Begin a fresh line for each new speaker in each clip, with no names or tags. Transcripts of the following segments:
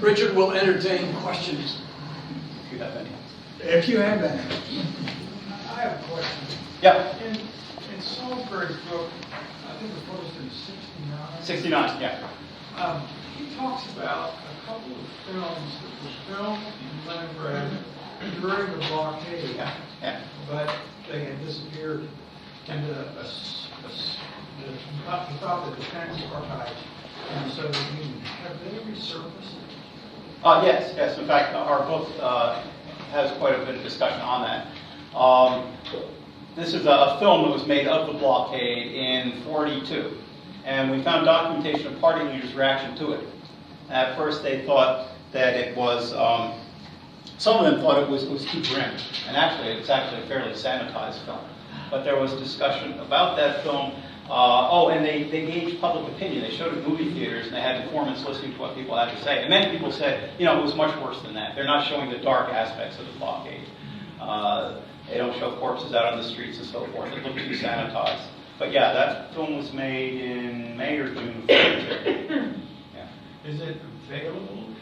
Richard will entertain questions.
If you have any.
If you have any.
I have a question.
Yeah.
In Salisbury's book, I think it was published in 69.
69, yeah.
He talks about a couple of films that were filmed in Leningrad during the blockade,
Yeah.
but they had disappeared into he thought the defense archives in the Soviet Union. Have they resurfaced?
Yes. In fact, our book has quite a bit of discussion on that. This is a film that was made of the blockade in '42, and we found documentation of party leaders' reaction to it. At first, they thought that it was. Some of them thought it was too grim, and actually, it's actually a fairly sanitized film. But there was discussion about that film. And they gauged public opinion. They showed it in movie theaters, and they had informants listening to what people had to say. And many people said, it was much worse than that. They're not showing the dark aspects of the blockade. They don't show corpses out on the streets and so forth. It looked too sanitized. But yeah, that film was made in May or June of 1942. Yeah.
Is it available?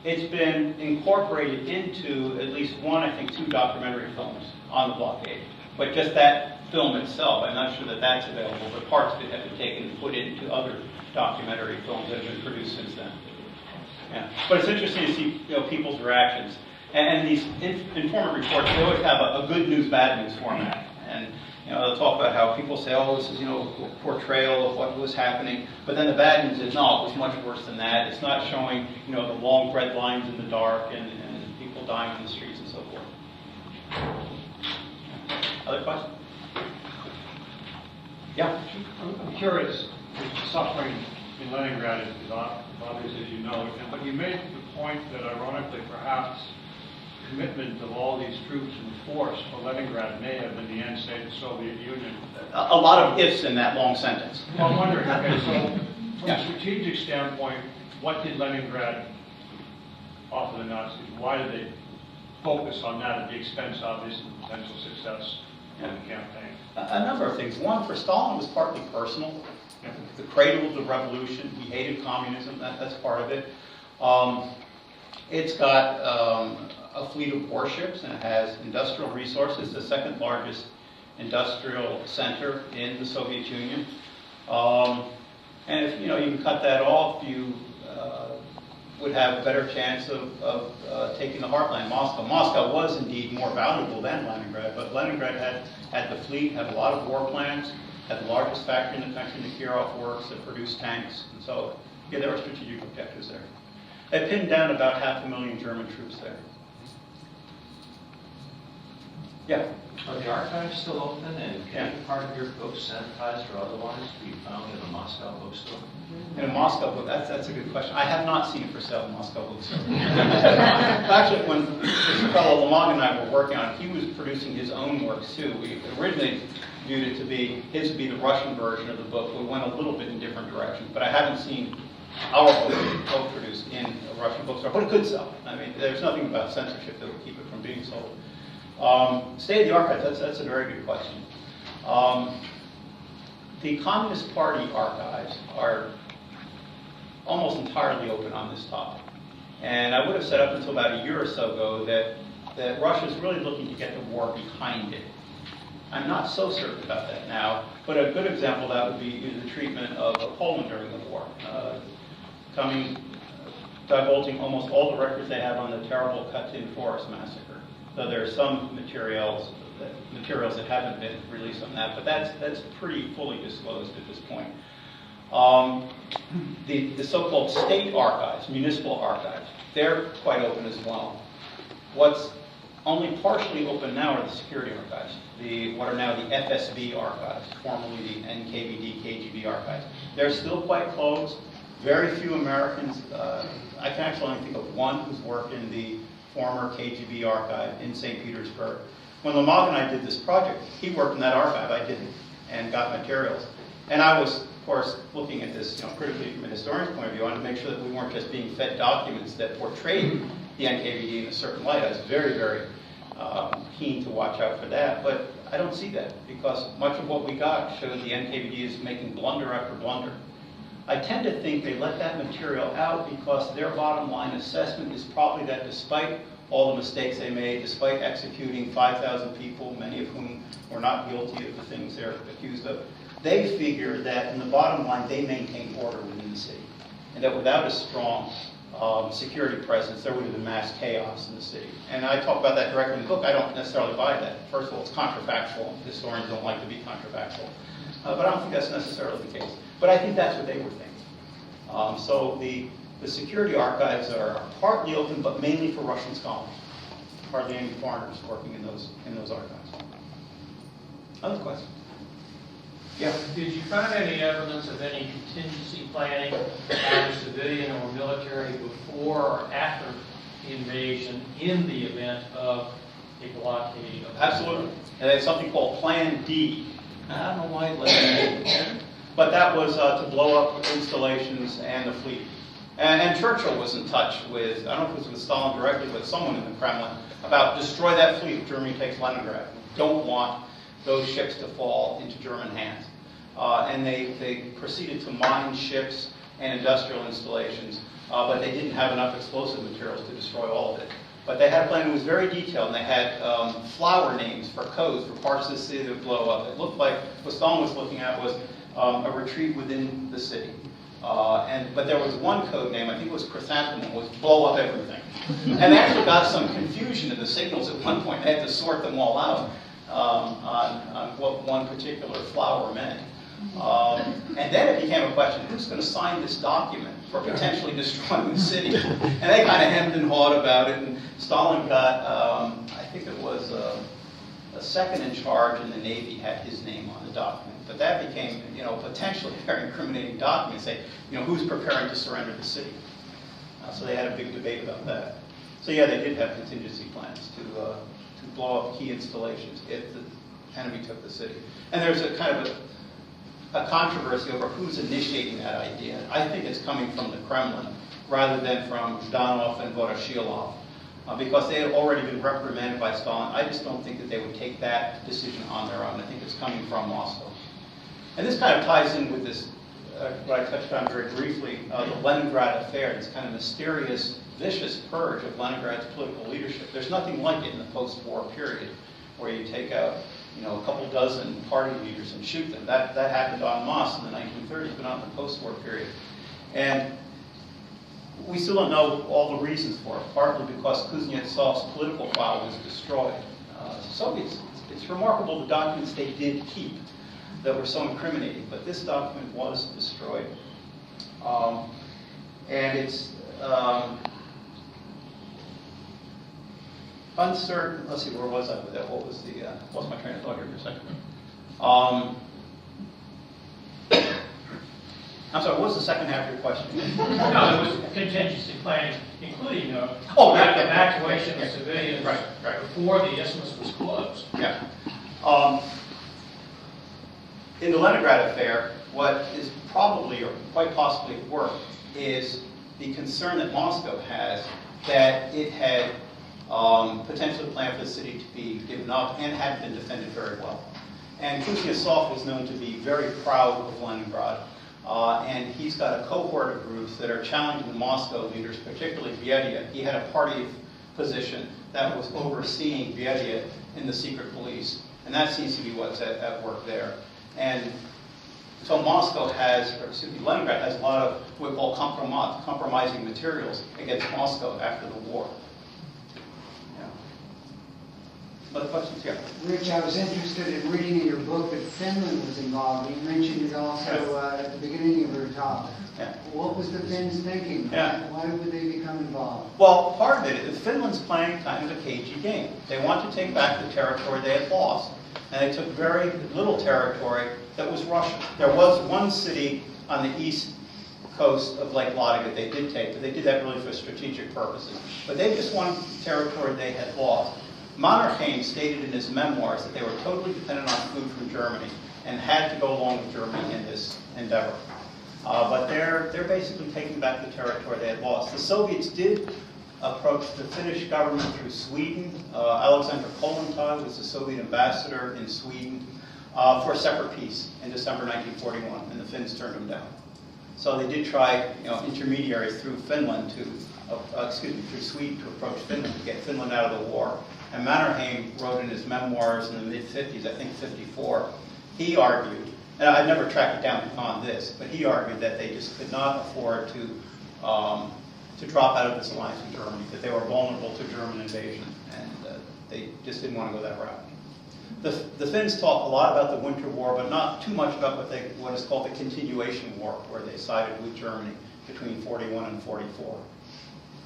It's been incorporated into at least one, I think, 2 documentary films on the blockade. But just that film itself, I'm not sure that that's available, but parts of it have been taken and put into other documentary films that have been produced since then. Yeah. But it's interesting to see people's reactions. And these informant reports, they always have a good news, bad news format. And they'll talk about how people say, this is a portrayal of what was happening. But then the bad news is, no, it was much worse than that. It's not showing the long red lines in the dark and people dying in the streets and so forth. Other questions? Yeah?
I'm curious, the suffering in Leningrad is obvious, as you know, but you made the point that ironically perhaps the commitment of all these troops and force for Leningrad may have in the end saved the Soviet Union.
A lot of ifs in that long sentence.
Well, I'm wondering, okay, so from a strategic standpoint, what did Leningrad offer the Nazis? Why did they focus on that at the expense, obviously, of potential success of the campaign?
A number of things. One, for Stalin, was partly personal. The cradle of the revolution. He hated communism. That's part of it. It's got a fleet of warships, and it has industrial resources, the second largest industrial center in the Soviet Union. And if you can cut that off, you would have a better chance of taking the heartland, Moscow. Moscow was indeed more valuable than Leningrad, but Leningrad had the fleet, had a lot of war plans, had the largest factory in the country, the Kirov Works, that produced tanks, and so there were strategic objectives there. They pinned down about 500,000 German troops there. Yeah.
Are the archives still open, and can any part of your book, sanitized or otherwise, be found in a Moscow bookstore?
In a Moscow book, that's a good question. I have not seen it for sale in Moscow bookstore. Actually, when this fellow Lamag and I were working on it, he was producing his own works too. We originally viewed it to be, his would be the Russian version of the book. We went a little bit in different directions, but I haven't seen our book produced in a Russian bookstore, but it could sell. I mean, there's nothing about censorship that would keep it from being sold. State of the archives, that's a very good question. The Communist Party archives are almost entirely open on this topic. And I would have said up until about a year or so ago that Russia's really looking to get the war behind it. I'm not so certain about that now, but a good example of that would be the treatment of Poland during the war. Divulging almost all the records they have on the terrible Katyn Forest massacre. Though there are some materials that haven't been released on that, but that's pretty fully disclosed at this point. The so-called state archives, municipal archives, they're quite open as well. What's only partially open now are the security archives, what are now the FSB archives, formerly the NKVD, KGB archives. They're still quite closed. Very few Americans, I can actually only think of one who's worked in the former KGB archive in St. Petersburg. When Lamag and I did this project, he worked in that archive, I didn't, and got materials. And I was, of course, looking at this critically from a historian's point of view. I wanted to make sure that we weren't just being fed documents that portrayed the NKVD in a certain light. I was very, very keen to watch out for that, but I don't see that, because much of what we got showed the NKVD is making blunder after blunder. I tend to think they let that material out because their bottom line assessment is probably that despite all the mistakes they made, despite executing 5,000 people, many of whom were not guilty of the things they're accused of, they figure that in the bottom line they maintained order within the city. And that without a strong security presence, there would have been mass chaos in the city. And I talk about that directly in the book. I don't necessarily buy that. First of all, it's contrafactual. Historians don't like to be contrafactual. But I don't think that's necessarily the case. But I think that's what they were thinking. So the security archives are partly open, but mainly for Russian scholars. Hardly any foreigners working in those archives. Other questions? Yeah.
Did you find any evidence of any contingency planning, either civilian or military, before or after the invasion in the event of a blockade?
Absolutely. And they have something called Plan D. I don't know why it let them but that was to blow up installations and the fleet. And Churchill was in touch with, I don't know if it was with Stalin directly, but someone in the Kremlin, about destroy that fleet if Germany takes Leningrad. We don't want those ships to fall into German hands. And they proceeded to mine ships and industrial installations, but they didn't have enough explosive materials to destroy all of it. But they had a plan that was very detailed, and they had flower names for codes for parts of the city that would blow up. It looked like what Stalin was looking at was a retreat within the city. But there was one code name, I think it was Chrysanthemum, was blow up everything. And they actually got some confusion in the signals at one point. They had to sort them all out on what one particular flower meant. And then it became a question, who's going to sign this document for potentially destroying the city? And they kind of hemmed and hawed about it, and Stalin got, I think it was a second in charge in the Navy had his name on the document. But that became, potentially a very incriminating document, say, who's preparing to surrender the city? So they had a big debate about that. So yeah, they did have contingency plans to blow up key installations if the enemy took the city. And there's a kind of a controversy over who's initiating that idea. I think it's coming from the Kremlin rather than from Zhdanov and Voroshilov, because they had already been reprimanded by Stalin. I just don't think that they would take that decision on their own. I think it's coming from Moscow. And this kind of ties in with this, what I touched on very briefly, the Leningrad affair, this kind of mysterious, vicious purge of Leningrad's political leadership. There's nothing like it in the post-war period, where you take out a couple dozen party leaders and shoot them. That happened en masse in the 1930s, but not in the post-war period. And we still don't know all the reasons for it, partly because Kuznetsov's political file was destroyed. So it's remarkable the documents they did keep that were so incriminating, but this document was destroyed. And it's uncertain. Let's see, where was I with that? What was the, lost my train of thought here for a second. I'm sorry, what was the second half of your question?
No, it was contingency planning, including evacuation of civilians
right.
before the isthmus was closed.
Yeah. In the Leningrad affair, what is probably or quite possibly at work is the concern that Moscow has that it had potentially planned for the city to be given up and had been defended very well. And Kuznetsov was known to be very proud of Leningrad, and he's got a cohort of groups that are challenging the Moscow leaders, particularly Beria. He had a party position that was overseeing Beria in the secret police, and that seems to be what's at work there. And so Leningrad has a lot of what we call compromising materials against Moscow after the war. Other questions? Yeah.
Rich, I was interested in reading in your book that Finland was involved. You mentioned it also at the beginning of your talk.
Yeah.
What was the Finns thinking?
Yeah.
Why would they become involved?
Well, part of it is Finland's playing kind of a cagey game. They want to take back the territory they had lost. And they took very little territory that was Russian. There was one city on the east coast of Lake Ladoga they did take, but they did that really for strategic purposes. But they just wanted territory they had lost. Mannerheim stated in his memoirs that they were totally dependent on food from Germany and had to go along with Germany in this endeavor. But they're basically taking back the territory they had lost. The Soviets did approach the Finnish government through Sweden. Alexander Kollontai was the Soviet ambassador in Sweden for a separate peace in December 1941, and the Finns turned him down. So they did try, intermediaries through Finland through Sweden to approach Finland, to get Finland out of the war. And Mannerheim wrote in his memoirs in the mid-50s, I think 54, he argued, and I never tracked it down beyond this, but he argued that they just could not afford to drop out of this alliance with Germany, that they were vulnerable to German invasion, and they just didn't want to go that route. The Finns talk a lot about the Winter War, but not too much about what is called the Continuation War, where they sided with Germany between 41 and 44.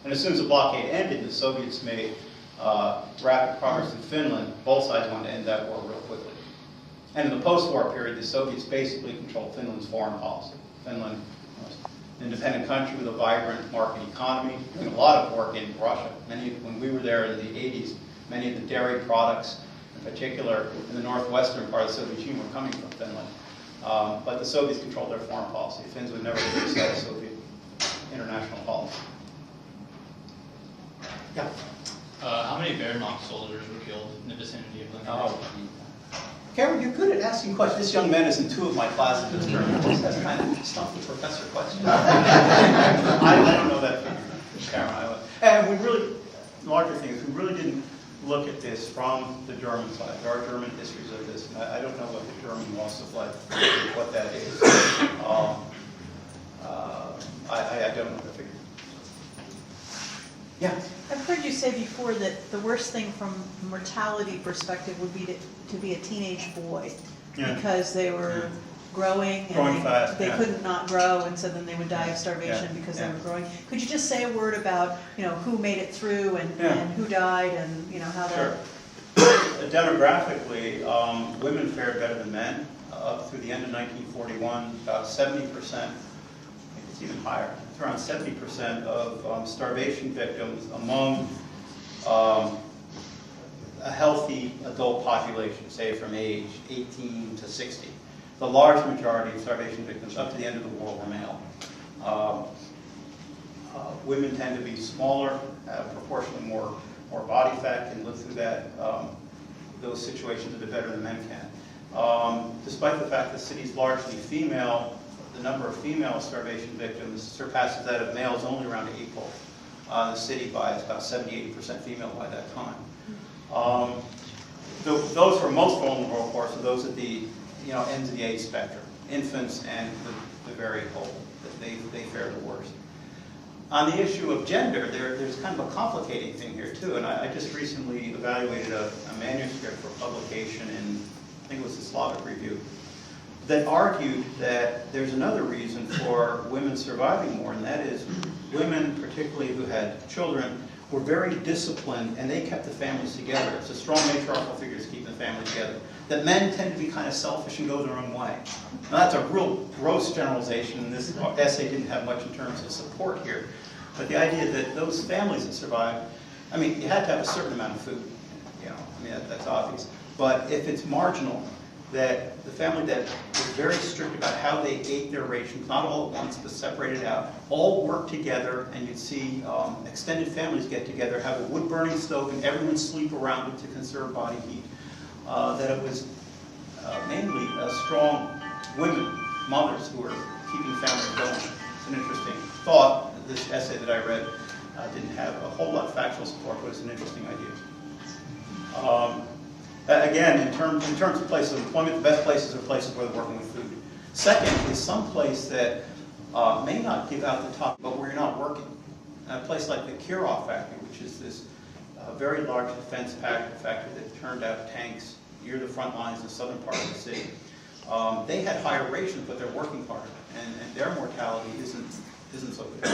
And as soon as the blockade ended, the Soviets made rapid progress in Finland. Both sides wanted to end that war real quickly. And in the post-war period, the Soviets basically controlled Finland's foreign policy. Finland was an independent country with a vibrant market economy, doing a lot of work in Russia. When we were there in the 80s, many of the dairy products, in particular in the northwestern part of the Soviet Union, were coming from Finland. But the Soviets controlled their foreign policy. The Finns would never criticize Soviet international policy. Yeah.
How many Wehrmacht soldiers were killed in the vicinity of Leningrad?
Cameron, you're good at asking questions. This young man is in 2 of my classes this term. That's kind of stuff the professor question. I don't know that figure, Cameron. And we really, the larger thing is we really didn't look at this from the German side. There are German histories of this, and I don't know what the German loss of life, what that is. I don't know the figure. Yeah.
I've heard you say before that the worst thing from a mortality perspective would be to be a teenage boy.
Yeah.
Because they were growing
Growing
and
fast,
they
yeah.
couldn't not grow, and so then they would die of starvation
Yeah,
because
yeah.
they were growing. Could you just say a word about, who made it through and who died and, how that...
Sure. Demographically, women fared better than men. Up through the end of 1941, about 70%, I think it's even higher, it's around 70% of starvation victims among a healthy adult population, say from age 18 to 60. The large majority of starvation victims up to the end of the war were male. Women tend to be smaller, have proportionally more body fat, can live through that, those situations a bit better than men can. Despite the fact the city is largely female, the number of female starvation victims surpasses that of males only around April. The city is about 70-80% female by that time. Those who are most vulnerable, of course, are those at the ends of the age spectrum, infants and the very old. They fare the worst. On the issue of gender, there's kind of a complicating thing here too, and I just recently evaluated a manuscript for publication in, I think it was the Slavic Review, that argued that there's another reason for women surviving more, and that is women, particularly who had children, were very disciplined and they kept the families together. It's a strong matriarchal figure to keep the family together. That men tend to be kind of selfish and go their own way. Now that's a real gross generalization, and this essay didn't have much in terms of support here. But the idea that those families that survived, I mean, you had to have a certain amount of food, that's obvious. But if it's marginal, that the family that was very strict about how they ate their rations, not all at once, but separated out, all worked together, and you'd see extended families get together, have a wood-burning stove, and everyone sleep around it to conserve body heat. That it was mainly strong women, mothers, who were keeping families going. It's an interesting thought. This essay that I read didn't have a whole lot of factual support, but it's an interesting idea. Again, in terms of places of employment, the best places are places where they're working with food. Second is some place that may not give out the top, but where you're not working. A place like the Kirov factory, which is this very large defense factory that turned out tanks near the front lines in the southern part of the city. They had higher rations, but they're working harder, and their mortality isn't so good.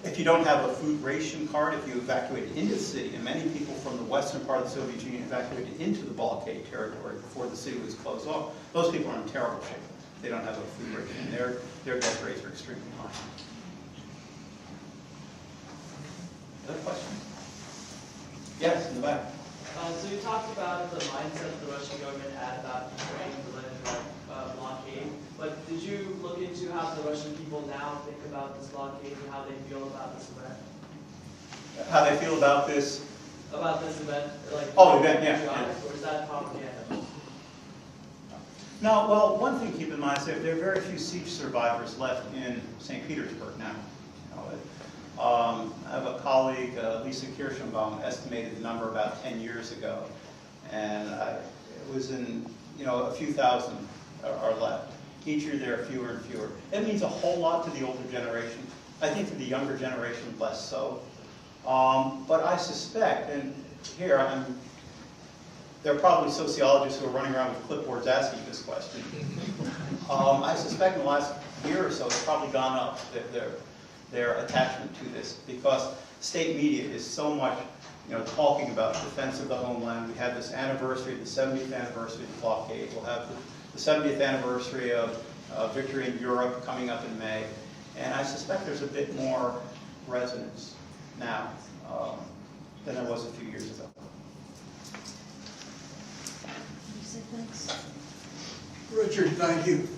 If you don't have a food ration card, if you evacuated into the city, and many people from the western part of the Soviet Union evacuated into the blockade territory before the city was closed off, those people are in terrible shape. They don't have a food ration, and their death rates are extremely high. Other questions? Yes, in the back.
So you talked about the mindset the Russian government had about betraying the Leningrad blockade, but did you look into how the Russian people now think about this blockade and how they feel about this event?
How they feel about this?
About this event? Like,
Oh, event, yeah.
Or is that propaganda?
No, well, one thing to keep in mind is that there are very few siege survivors left in St. Petersburg now. I have a colleague, Lisa Kirschenbaum, estimated the number about 10 years ago, and it was in, a few thousand are left. Each year there are fewer and fewer. It means a whole lot to the older generation. I think to the younger generation, less so. But I suspect, and here there are probably sociologists who are running around with clipboards asking this question. I suspect in the last year or so it's probably gone up, their attachment to this, because state media is so much talking about defense of the homeland. We have this anniversary, the 70th anniversary of the blockade. We'll have the 70th anniversary of victory in Europe coming up in May. And I suspect there's a bit more resonance now than there was a few years ago.
You say thanks?
Richard, thank you.